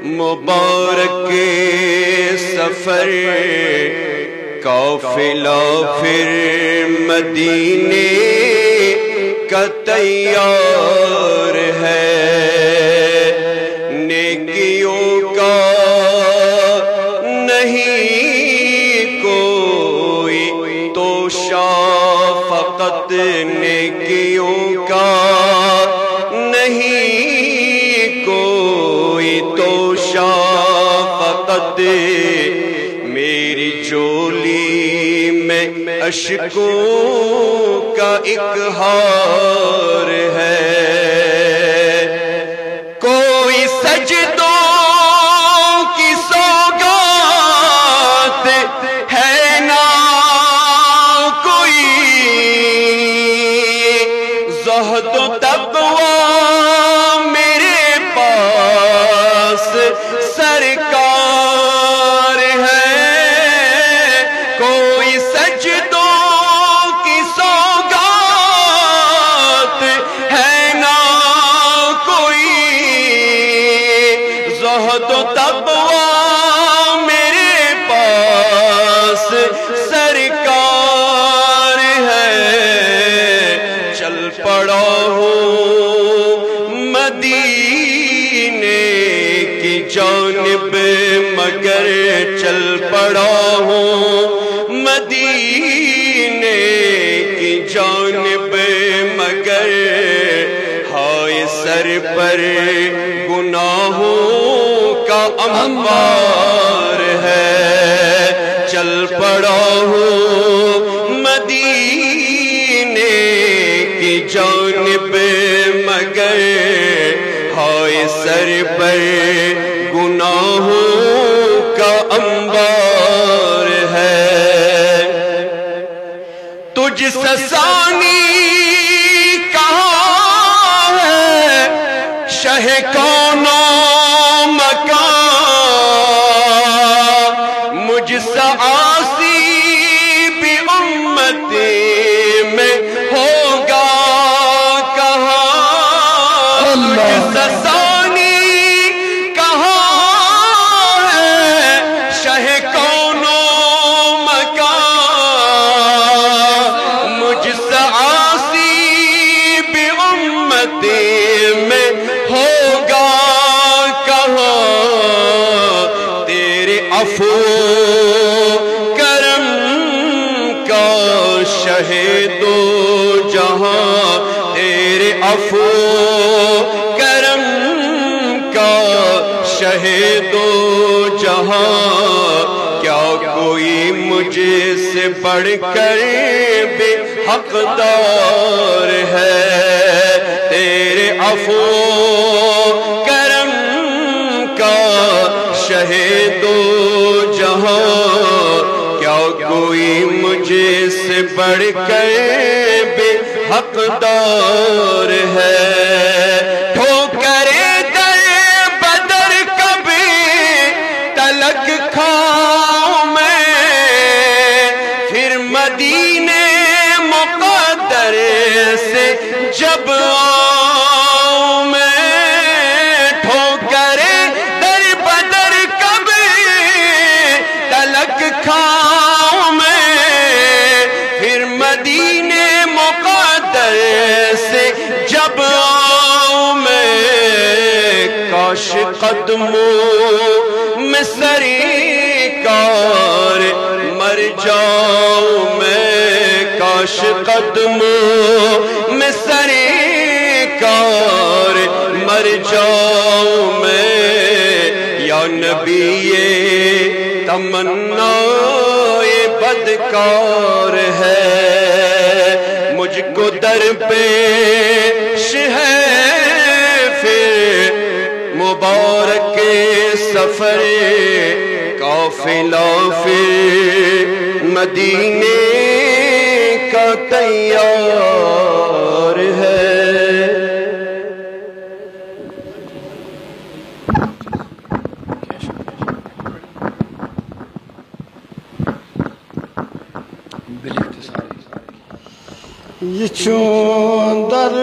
مبارک سفر قافلہ پھر مدینے کا تیار ہے، نیکیوں کا نہیں کوئی توشہ، فقط نیکیوں کا نہیں کوئی توشہ، فقط میری جولی میں اشکوں کا ایک ہار ہے، کوئی سجدوں کی سوگات ہے نہ کوئی، زہد و تقوی میرے پاس سرکار ہے، کوئی سجدوں کی سوگات ہے نہ کوئی، زہد و تقوی میرے پاس سرکار ہے، چل پڑا ہوں مدینے کی جانب، مگر چل پڑا ہوں مدینے کی جانب، مگر ہائے سر پر گناہوں کا انبار ہے، چل پڑا ہوں مدینے کی جانب، مگر ہائے سر پر گناہوں کا انبار ہے، تجھ سے ثانی کہاں ہے شہ کون و مکان، مجھ سے عاصی بھی امتی میں ہوگا کہاں، مجھ سے ثانی کہاں ہے شہ کون و مکان، مجھ سے عاصی بھی امتی میں ہوگا کہاں، تیرے عفو کرم کا شہید و جہاں، تیرے عفو کرم کا شہید و جہاں، کیا کوئی مجھے سے بڑھ کر بھی حقدار ہے، تیرے عفو کرم کا شہید و جہاں، کیا کوئی مجھے سے بڑھ کر بھی حقدار ہے، ٹھوکرے در بدر کبھی تلک کھاؤں میں، پھر مدینے مقدر سے جب آؤں میں، ٹھوکرے در بدر کبھی تلک کھاؤں میں، پھر مدینے مقدر سے جب آؤں میں، کاش قدموں میں سرکار مر جاؤں میں، کاش قدموں میں سرکار مر جاؤں میں، یا نبی یہ تمنا بدکار ہے، مجھ کو در پیش ہے پھر مبارک سفر قافلہ پھر مدینے کا تیار ہے۔ یہ چون در